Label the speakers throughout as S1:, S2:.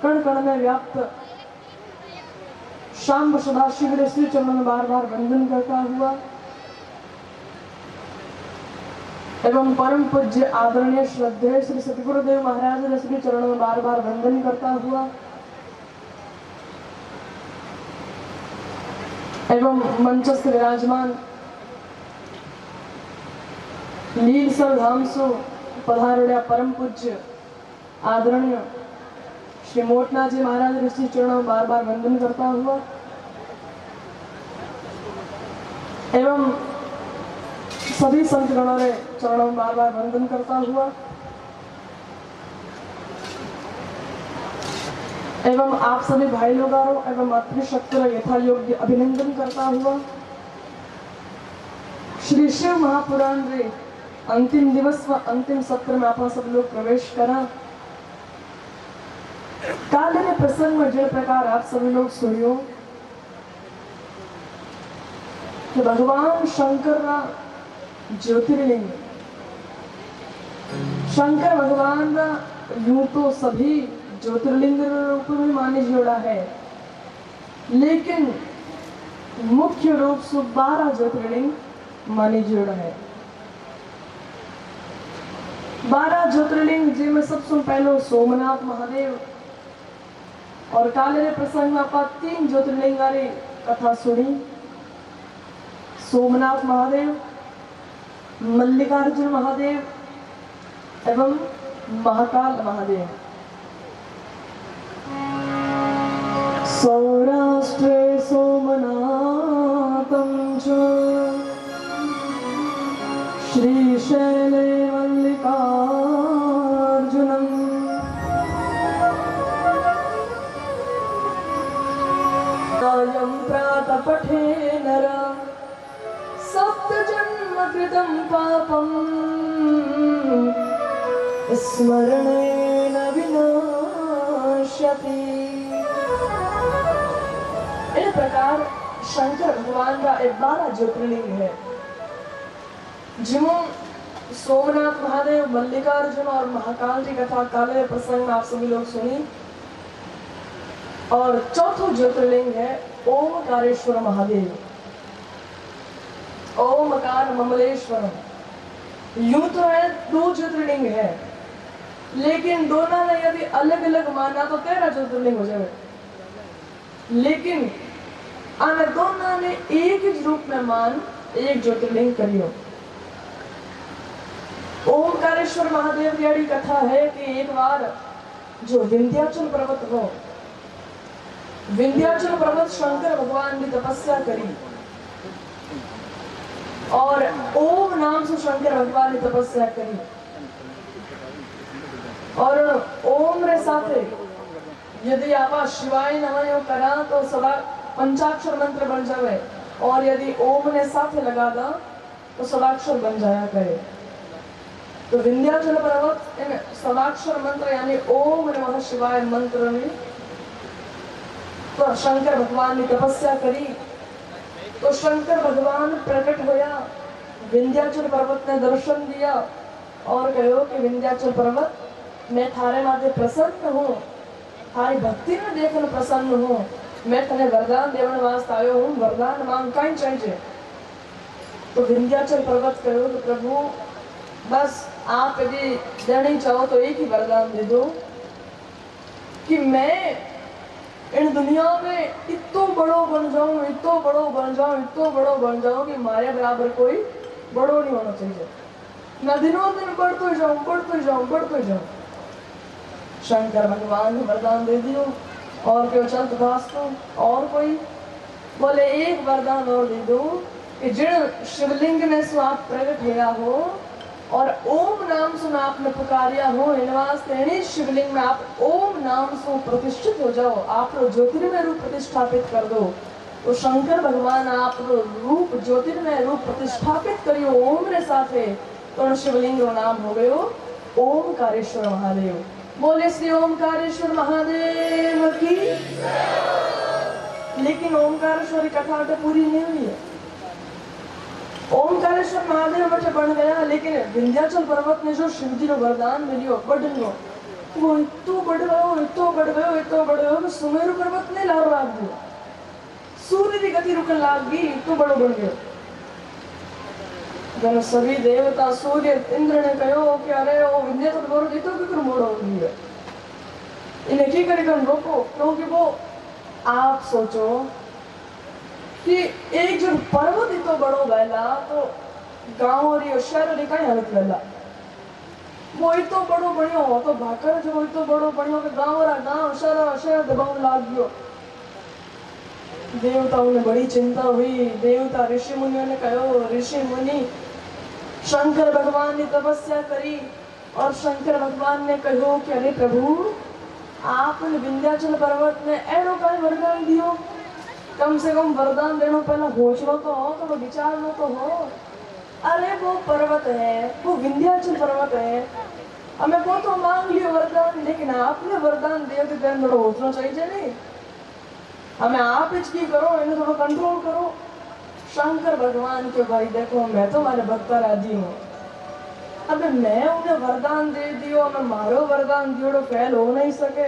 S1: कण कण में व्याप्त शाम सदाशिव के श्री चरणों में बार बार वंदन करता हुआ एवं परम पूज्य आदरणीय श्रद्धेय श्री सतगुरुदेव महाराज के श्री चरणों में बार बार वंदन करता हुआ एवं मंचस्थ विराजमान लीलसर धाम सो पधारड़िया परम पूज्य आदरणीय श्री मोटनाथ जी महाराज के श्री चरणों में बार बार वंदन करता हुआ एवं सभी संत गणों के चरणों में बार बार वंदन करता हुआ एवं आप सभी भाई लोगों एवं मातृशक्ति यथा योग्य अभिनंदन करता हुआ श्री शिव महापुराण रे अंतिम दिवस व अंतिम सत्र में आप सब लोग प्रवेश करा। काल ने प्रसंग में जिस प्रकार आप सभी लोग सुनियो कि भगवान शंकर का ज्योतिर्लिंग शंकर भगवान का यूं तो सभी ज्योतिर्लिंग रूप में माने जोड़ा है, लेकिन मुख्य रूप से 12 ज्योतिर्लिंग माने जोड़ा है। 12 ज्योतिर्लिंग जिनमें सबसे पहले सोमनाथ महादेव और काले प्रसंग में आप 3 ज्योतिर्लिंग वाली कथा सुनी। सोमनाथ महादेव, मल्लिकार्जुन महादेव एवं महाकाल महादेव। सौराष्ट्रे सोमनाथं च श्रीशैले मल्लिकार्जुनम् अयं प्रातः पठे नर सप्तजन्म कृतं पापं स्मरणेन विनाश्यति। इस प्रकार शंकर भगवान का 12 ज्योतिर्लिंग है, जिनमें सोमनाथ महादेव, मल्लिकार्जुन और महाकाल की कथा काले प्रसंग में आप सभी लोग सुनी। और चौथा ज्योतिर्लिंग है ओमकारेश्वर महादेव, ओमकार ममलेश्वरम। यूं तो है 2 ज्योतिर्लिंग है, लेकिन दोनों ने यदि अलग अलग माना तो 13 ज्योतिर्लिंग हो जाए, लेकिन अन दोनों ने एक ही रूप में मान एक ज्योतिर्लिंग करियो। ओमकारेश्वर महादेव की कथा है कि एक बार जो विंध्याचल पर्वत हो, विंध्याचल पर्वत शंकर भगवान ने तपस्या करी और ओम नाम से शंकर भगवान ने तपस्या करी और ओम रे साथे यदि आप शिवाय नमः करा तो सदा पंचाक्षर मंत्र बन जावे, और यदि ओम ने साथे लगा दा तो सदाक्षर बन जाया करे। तो विंध्याचल पर्वत इन सदाक्षर मंत्र यानी ओम नमः शिवाय मंत्र में तो शंकर भगवान ने तपस्या करी। तो शंकर भगवान प्रकट होया, विंध्याचल पर्वत ने दर्शन दिया और कहो कि विंध्याचल पर्वत मैं थारे माथे प्रसन्न हूँ, थारी भक्ति में देखने प्रसन्न हूँ, मैं तने वरदान देवन वास्ते आयो हूँ, वरदान मांग कहीं चाहिए। तो विंध्याचल पर्वत कहो तो प्रभु बस आप यदि देना चाहो तो एक ही वरदान दे दो कि मैं इन दुनिया में इतो बड़ो बन जाऊं, इतो बड़ो बन जाऊं, इतो बड़ो बन जाऊं कि मारे बराबर कोई बड़ो नहीं होना चाहिए। मैं दिनों दिन बढ़ते जाऊं, बढ़ते जाऊं, बढ़ते जाऊं। शंकर भगवान ने वरदान दे दियो और क्यों चल तो और कोई बोले एक वरदान और दे दो कि जिन शिवलिंग में से आप प्रकट होया हो और ओम नाम से आपने पुकारिया हो, इन वास्ते शिवलिंग में आप ओम नाम से प्रतिष्ठित हो जाओ, आप लोग ज्योतिर्मय रूप प्रतिष्ठापित कर दो। तो शंकर भगवान आप रूप ज्योतिर्मय रूप प्रतिष्ठापित करियो ओम ने साथे, तो शिवलिंग का नाम हो गयो ओमकारेश्वर महादेव। बोले श्री ओमकारेश्वर महादेव की। लेकिन ओमकारेश्वर कथा तो पूरी नहीं हुई है। ओमकारेश्वर महादेव बच्चे बन गया, लेकिन विंध्याचल पर्वत ने जो शिवजी को वरदान मिलियो बढ़ियो, वो इतो बढ़ रहो, इतो बढ़ गयो कि सुमेरु पर्वत ने लार लाग दियो, सूर्य की गति रुकन लाग गई, इतो बड़ो बन गयो। जन सभी देवता सूर्य इंद्र ने कहो कि अरे वो विंध्याचल पर्वत इतो क्यों मोड़ो हो गया, इन्हें की करेगा रोको। क्योंकि वो आप सोचो कि एक जो पर्वत इतो बड़ो गैला तो गांव और शहर री कई हालत गैला, वो इतो बड़ो बनियो हो तो भाकर जो इतो बड़ो बनियो कि गांव शहर दबाव लाग गयो। देवताओं ने बड़ी चिंता हुई। देवता ऋषि मुनियों ने कहो, ऋषि मुनि शंकर भगवान ने तपस्या करी और शंकर भगवान ने कहो कि अरे प्रभु आपने विंध्याचल पर्वत में एड़ो का वरदान दियो, कम से कम वरदान देनो पहला होचलो तो हो, तो विचार लो तो हो। अरे वो पर्वत है, वो विंध्याचल पर्वत है, हमें वो तो मांग लियो वरदान, लेकिन आपने वरदान दियो तो तेरे थोड़ा होचना चाहिए नहीं, हमें आप की करो, इन्हें थोड़ा कंट्रोल करो। शंकर भगवान के भाई देखो मैं तो हमारे भक्त राजी हूँ, अब मैं उन्हें वरदान दे दियो, मैं मारो वरदान दियो फेल हो नहीं सके।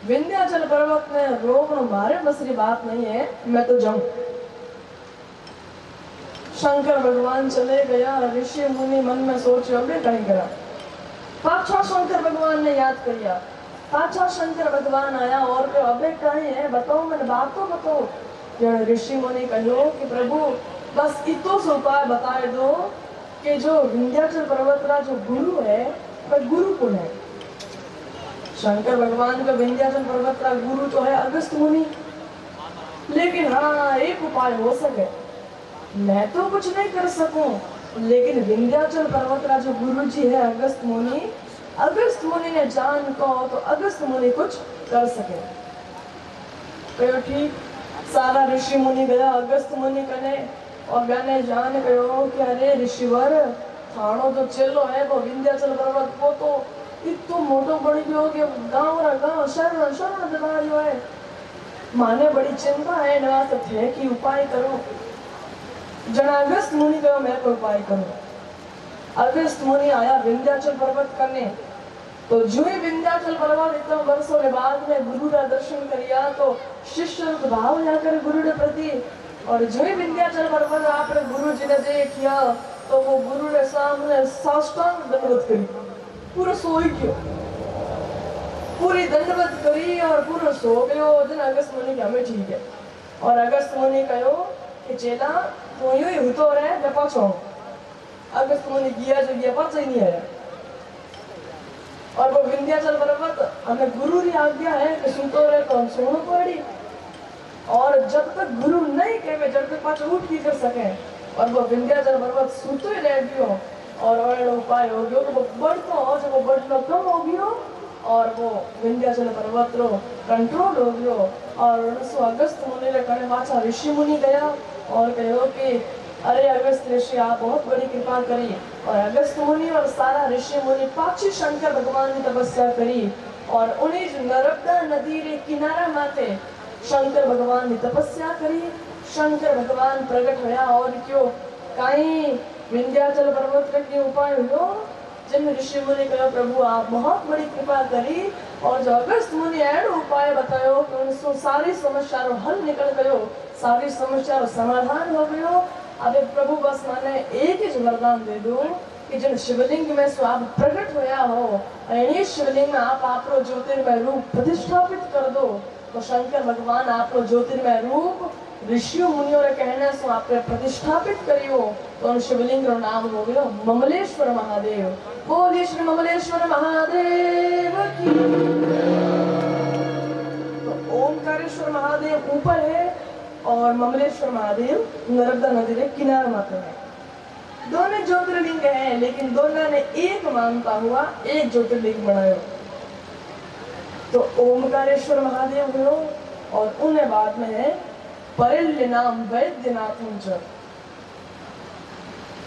S1: विंध्याचल पर्वत में रोकना मारे बस की बात नहीं है, मैं तो जाऊं। शंकर भगवान चले गया। ऋषि मुनि मन में सोचे अबे कहीं करा। पाछा शंकर भगवान ने याद किया, पाछा शंकर भगवान आया और तो अबे कहीं है बताओ, मैंने बात तो बताओ। ऋषि मुनि कहो कि प्रभु बस इतो से उपाय बताए दो कि जो विंध्याचल पर्वत का जो गुरु है वह गुरु कौन है। शंकर भगवान का विंध्याचल पर्वत का गुरु तो है अगस्त मुनि, लेकिन हाँ एक उपाय हो सके, मैं तो कुछ नहीं कर सकूं, लेकिन विंध्याचल पर्वत का जो गुरु जी है अगस्त मुनि ने जान को तो अगस्त मुनि कुछ कर सके। कहो ठीक, सारा ऋषि मुनि गया अगस्त मुनि कने और गाने जान कहो कि अरे ऋषिवर थानो जो चेलो है वो विंध्याचल पर्वत को तो इतो मोटो बन गयो कि गांव शरण दबा रही है, माने बड़ी चिंता है ना तो थे कि उपाय करो। जना अगस्त मुनि कहो मैं कोई उपाय करूं। अगस्त मुनि आया विंध्याचल पर्वत करने, तो जो ही विंध्याचल पर्वत इतना वर्षों के बाद में गुरु का दर्शन करिया तो शिष्य भाव जाकर गुरु के प्रति, और जो ही विंध्याचल पर्वत आपने गुरु जी ने देखिया तो वो गुरु के सामने साष्टांग दंडवत करी, पूरा सोई गयो, पूरी दंडवत करी और पूरा सो गयो। दिन अगस्त मुनि के हमें ठीक है, और अगस्त मुनि कहो कि चेला तो यूं ही हुतो रहे मैं पाछो। अगस्त मुनि गया जो गया पाछा ही नहीं आया, और वो विंध्याचल पर्वत हमें गुरु की आज्ञा है कि सुतो रहे तो हम सोनो पड़ी, और जब तक गुरु नहीं कहे जब तक पाछो उठ की कर सके, और वो विंध्याचल पर्वत सुतो ही रह गयो। और उपाय हो गयो तो वो बढ़तो हो, जब वो बढ़तो कम हो गयो और वो विंध्याचल पर्वत रो कंट्रोल हो गयो। और अगस्त मुनि ने कहे पाछा ऋषि मुनि गया और कहो कि अरे अगस्त ऋषि आप बहुत बड़ी कृपा करी, और अगस्त मुनि और सारा ऋषि मुनि पाछी शंकर भगवान की तपस्या करी, और उन्हीं नर्मदा नदी रे किनारा माथे शंकर भगवान की तपस्या करी। शंकर भगवान प्रकट होया और क्यों कहीं विंध्याचल पर्वत का क्यों उपाय हुआ। जिन ऋषि मुनि कहो प्रभु आप बहुत बड़ी कृपा करी, और जो अगस्त मुनि एडो उपाय बतायो कि उनसे सारी समस्या रो हल निकल गयो, सारी समस्या रो समाधान हो गयो। अबे प्रभु बस माने एक ही वरदान दे दो कि जिन शिवलिंग में सो आप प्रकट होया हो, इन्हीं शिवलिंग में आप आपरो ज्योतिर्मय रूप प्रतिष्ठापित कर दो, तो शंकर भगवान आपरो ज्योतिर्मय रूप ऋषियों मुनियों के कहने से आपने प्रतिष्ठापित करियो, तो उन शिवलिंग का नाम हो गया ममलेश्वर महादेव। बोलिए श्री ममलेश्वर महादेव की। तो ओमकारेश्वर महादेव ऊपर है और ममलेश्वर महादेव नर्मदा नदी के किनारे माते हैं। दोनों ज्योतिर्लिंग हैं, लेकिन दोनों ने एक मानता हुआ एक ज्योतिर्लिंग बनाया। तो ओमकारेश्वर महादेव हुए, और उन्हें बाद में है परिल्य नाम वैद्यनाथ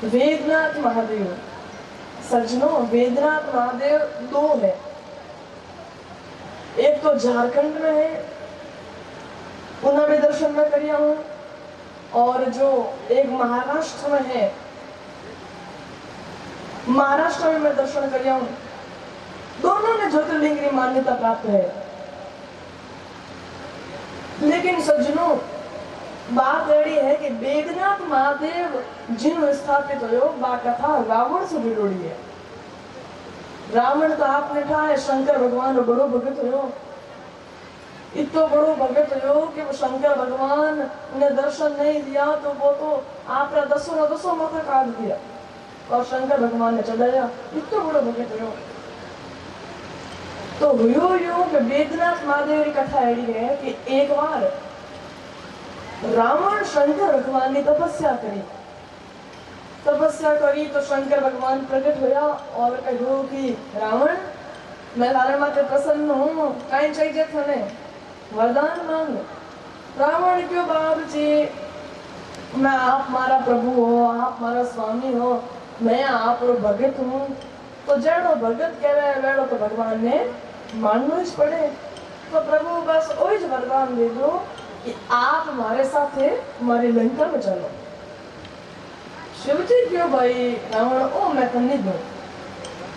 S1: वेदनाथ महादेव। सज्जनों वेदनाथ महादेव दो है, एक तो झारखंड में है, उन्हें भी दर्शन में करिया हूँ, और जो एक महाराष्ट्र में है, महाराष्ट्र में मैं दर्शन करिया हूँ। दोनों ने ज्योतिर्लिंग की मान्यता प्राप्त है। लेकिन सज्जनों, बात एड़ी है कि बेदनाथ महादेव जिन स्थापित हो बा कथा रावण से जुड़ी है। रावण तो आपने ठाए शंकर भगवान बड़ो भगत हो, इतो बड़ो भगत हो कि वो शंकर भगवान ने दर्शन नहीं दिया तो वो तो आपने दसों माथा काट दिया और शंकर भगवान ने चढ़ाया। इतो बड़ो भगत हो तो हुयो यो कि वेदनाथ महादेव की कथा एड़ी है कि एक बार रावण शंकर भगवान ने तपस्या करी तो शंकर भगवान प्रकट होया और कहो कि रावण, मैं तारे माथे प्रसन्न हूँ, कहीं चाहिए थने वरदान मांग। रावण क्यों बाप जी, मैं आप मारा प्रभु हो, आप मारा स्वामी हो, मैं आप भगत हूँ, तो जेड़ो भगत कह रहे वेड़ो तो भगवान ने मानना ही पड़े। तो प्रभु बस वही वरदान दे दो कि आप हमारे साथ हमारी लंका में चलो। शिवजी क्यों भाई रावण, ओ मैं तो नहीं दूं,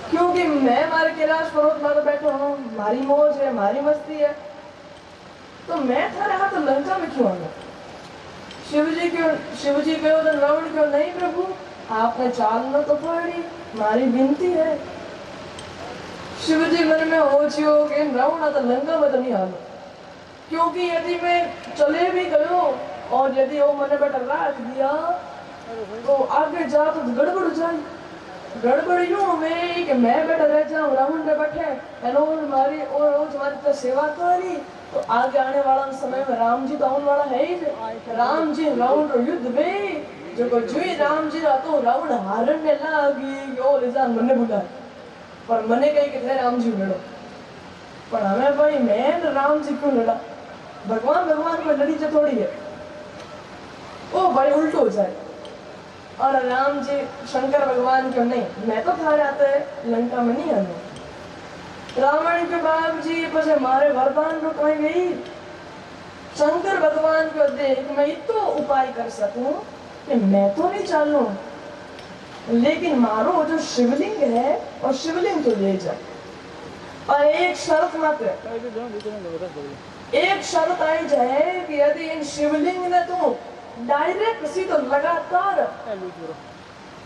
S1: क्योंकि मैं मारे कैलाश पर्वत में बैठा हूँ, हमारी मौज है, हमारी मस्ती है, तो मैं थारे हाथ लंका में क्यों आऊंगा। शिवजी कहो तो रावण क्यों, नहीं प्रभु आपने चालना तो पड़ी, हमारी विनती है। शिवजी मन में हो छियो कि रावण तो लंका में तो नहीं आलो, क्योंकि यदि मैं चले भी गयो और यदि वो मैंने बेटा राख दिया तो आगे जा तो गड़बड़ जाए। गड़बड़ यूं में कि मैं बेटा रह जाऊं, रावण ने बैठे और हमारी और रोज हमारी तो सेवा करी, तो आगे आने वाला समय में राम जी तो आने वाला है ही। राम जी रावण रो युद्ध में जो को जुई राम जी तो रावण हारन ने लागी ओ रिजान मने बुला, पर मने कही कि थे राम जी लड़ो, पर हमें भाई मैं राम जी क्यों लड़ा, भगवान को लड़ी जो थोड़ी है। ओ भाई उल्टो हो जाए और राम जी शंकर भगवान क्यों नहीं, मैं तो थारे आते लंका में नहीं आना। रावण के बाप जी पछे मारे वरदान को कहीं गई, शंकर भगवान को देख मैं इतो उपाय कर सकूं कि मैं तो नहीं चालू, लेकिन मारो जो शिवलिंग है और शिवलिंग तो ले जाए, और एक शर्त मात्र, एक शर्त आई जाए कि यदि इन शिवलिंग ने तो डायरेक्ट सीधो लगातार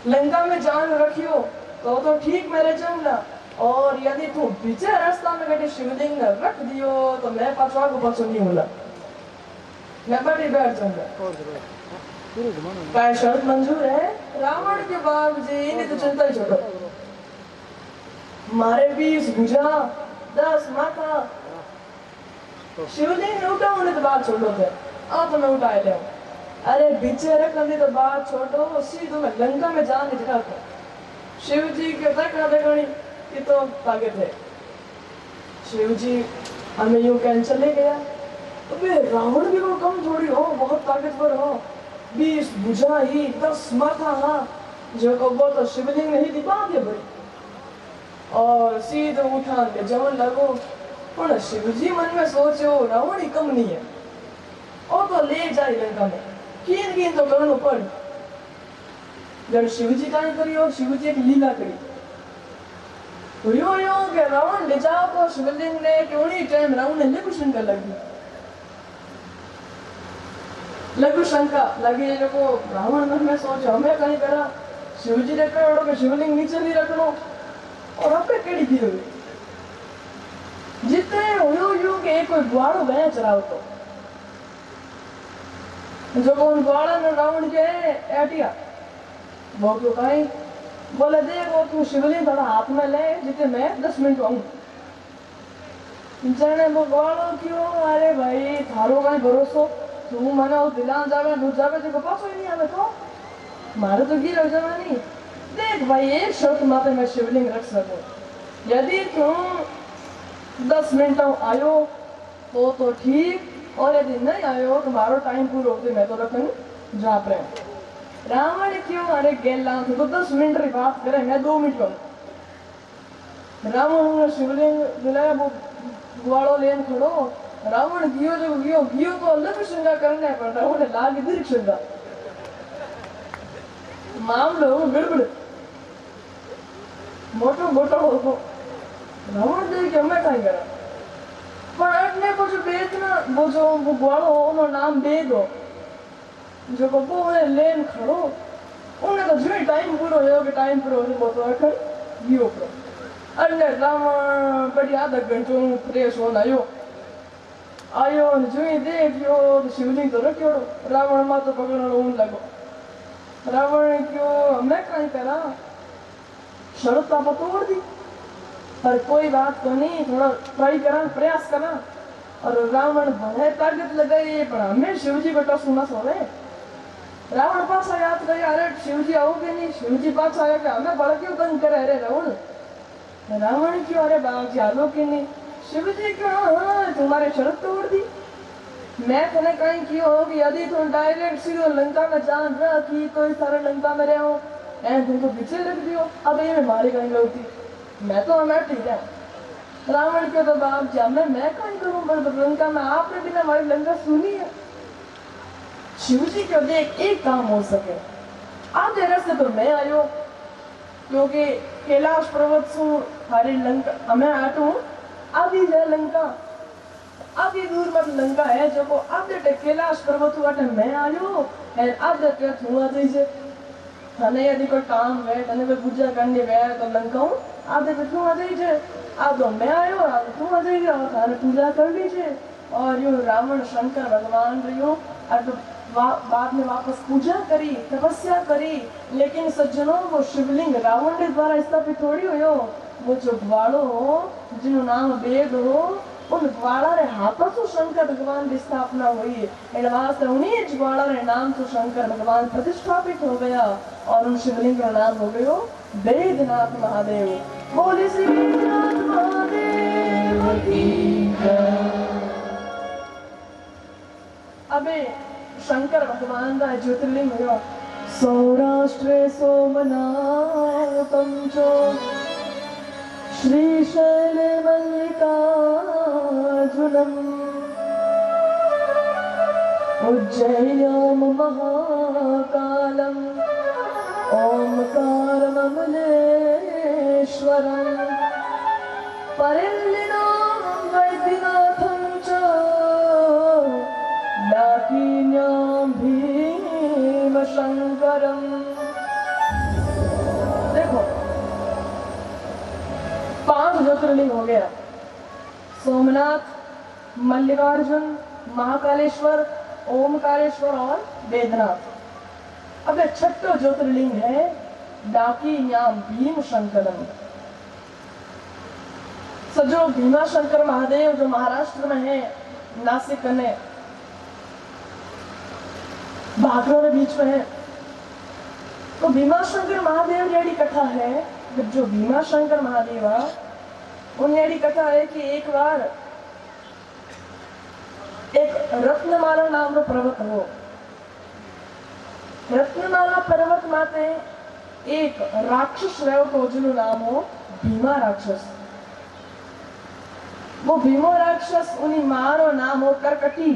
S1: लंका में जान रखियो तो ठीक मेरे जाऊंगा, और यदि तू पीछे रास्ता में कटे शिवलिंग रख दियो तो मैं पाछो पाछो नहीं होला, मैं बड़ी बैठ जाऊंगा। क्या शर्त मंजूर है? रावण के बाप जी इन्हें तो चिंता ही छोड़ो, मारे 20 भुजा 10 माथा, शिवलिंग उठाओ उन्हें तो बात छोड़ो थे, तो मैं उठा ले। अरे पीछे रखने तो बात छोड़ो, सीधो मैं लंका में जाने जगह को शिव जी के देखा देखनी कि तो ताकत है। शिव जी हमें यूं कह चले गया, तो रावण भी वो कम थोड़ी हो, बहुत ताकतवर हो, 20 भुजा ही 10 माथा, हाँ जो को वो तो शिवलिंग नहीं दिखा दिया भाई, और सीधे उठा के जवन लगो। पर शिवजी मन में सोचो रावण ही कम नहीं है, और तो ले जाए लंका में, कीन तो करनो पड़। जब शिवजी का करियो, शिवजी एक लीला करी, तो यो के रावण ले जाओ तो शिवलिंग ने क्यों नहीं टाइम रावण ने लघु शंका लगी जो को रावण मन में सोच हमें कहीं करा, शिवजी ने कहो कि शिवलिंग नीचे नहीं रखनो, और आपे केड़ी थी हुई जितने हुयो के एक कोई ग्वाड़ो गया चराव तो जो कौन ग्वाड़ा ने रावण के एटिया वो क्यों कहीं बोले देखो तू शिवलिंग थोड़ा हाथ में ले जितने मैं 10 मिनट आऊं। जाने वो ग्वाड़ो क्यों, अरे भाई थारो कहीं भरोसो, तू मने वो दिलान जावे दूध जावे जो पासो ही नहीं आवे तो मारे तो गिर हो जावे नहीं। देख भाई एक शर्त माते मैं शिवलिंग रख सकूं, यदि तुम 10 मिनट आयो तो ठीक, और यदि नहीं आयो तो मारो टाइम पूरा होते मैं तो रखूं जा पे। रावण क्यों, अरे गेला तो 10 मिनट की बात करे, मैं 2 मिनट कहूं। रावण ने शिवलिंग दिलाया, वो ग्वाड़ो लेन खड़ो, रावण गियो तो अलग शंका करने पर रावण लाग दीर्घ शंका, मामलो गड़बड़ मोटो होतो। रावण देख के मैं कहीं करा पर अटने को जो बेद ना वो जो वो ग्वालो उनो नाम बेद हो जो को वो लेन खड़ो उन्हें तो जो टाइम पूरा हो कि टाइम पूरा हो वो तो अखर गियो pro अन्य रावण बड़ी आधा घंटो फ्रेश होना आयो जो ही देखियो तो शिवलिंग तो रखियो रावण मा तो पकड़नो ऊन लगो रावण क्यों मैं कहीं करा शरत पापा तोड़ दी पर कोई बात तो नहीं थोड़ा ट्राई करा प्रयास करा और रावण भले ताकत लगाई पर हमें शिवजी बेटा सुना सोने रावण पास याद गया अरे शिवजी आओगे नहीं शिवजी पास आया कि हमें बड़ा क्यों तंग करे अरे रावण क्यों अरे बाबा आलो कि नहीं शिवजी क्यों हाँ तुम्हारे शरत तोड़ दी मैं तने कहीं क्यों होगी यदि तुम डायरेक्ट सीधो लंका में जान रहा कि कोई सारे लंका में रहो ऐ तुमको पीछे रख दियो अब ये में मारी कहीं होती मैं तो हमें ठीक है रावण के तो बाप जा मैं कहीं करूं पर लंका में आपने बिना हमारी लंका सुनी है शिवजी क्यों देख एक काम हो सके आधे रास्ते तो मैं आयो क्योंकि कैलाश पर्वत सु हमारी लंका हमें आटू आधी है लंका आधी दूर मत लंका है जो को आधे टे कैलाश पर्वत वाटे मैं आयो एंड आधे टे हुआ जैसे थाने यदि कोई काम है तने कोई पूजा करनी है तो लंका हूं आधे पे हुआ जैसे आधो मैं आयो आधे तुम आ जाइए थाने पूजा कर लीजिए और यो रावण शंकर भगवान रियो अब बाद में वापस पूजा करी तपस्या करी लेकिन सज्जनों वो शिवलिंग रावण के द्वारा स्थापित थोड़ी हो वो जो ग्वालो हो जिनो नाम वेद हो उन ग्वाला रे हाथों से शंकर भगवान की स्थापना हुई इन वास्ते उन्हीं ग्वाला रे नाम से शंकर भगवान प्रतिष्ठापित हो गया और उन शिवलिंग का नाम हो गयो वेदनाथ महादेव। बोले श्री वेदनाथ महादेव की जय। अबे शंकर भगवान का ज्योतिर्लिंग हुआ सौराष्ट्रे सोमनाथं च श्रीशैले मल्लिकार्जुनम् उज्जय्यां महाकालम् ओंकारममलेश्वरम् परिल्लिनां वैद्यनाथं च डाकिन्यां भीमशंकरम्। देखो 5 ज्योतिर्लिंग हो गया सोमनाथ मल्लिकार्जुन महाकालेश्वर ओमकारेश्वर और वेदनाथ। अब छठो ज्योतिर्लिंग है डाकिन्याम भीमशंकरम। सजो भीमाशंकर महादेव जो महाराष्ट्र में है नासिक ने भागरों के बीच में है तो भीमाशंकर महादेव जड़ी कथा है जो भीमाशंकर महादेव उन जड़ी कथा है कि एक बार एक रत्नमाला नाम रो पर्वत हो रत्नमाला पर्वत माते एक राक्षस रहो तो जिनु नाम हो भीमा राक्षस। वो भीमो राक्षस उन्हीं मारो नाम हो करकटी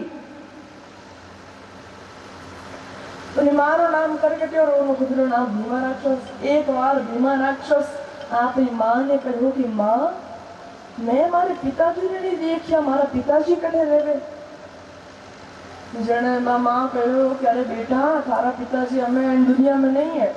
S1: उन्हीं मारो नाम करकटी और उन्होंने खुद नाम भीमा राक्षस। एक बार भीमा राक्षस आप माँ ने कहो कि माँ मैं हमारे पिताजी ने नहीं देखा हमारा पिताजी कटे रहे जने माँ कहो कि अरे बेटा थारा पिताजी हमें दुनिया में नहीं है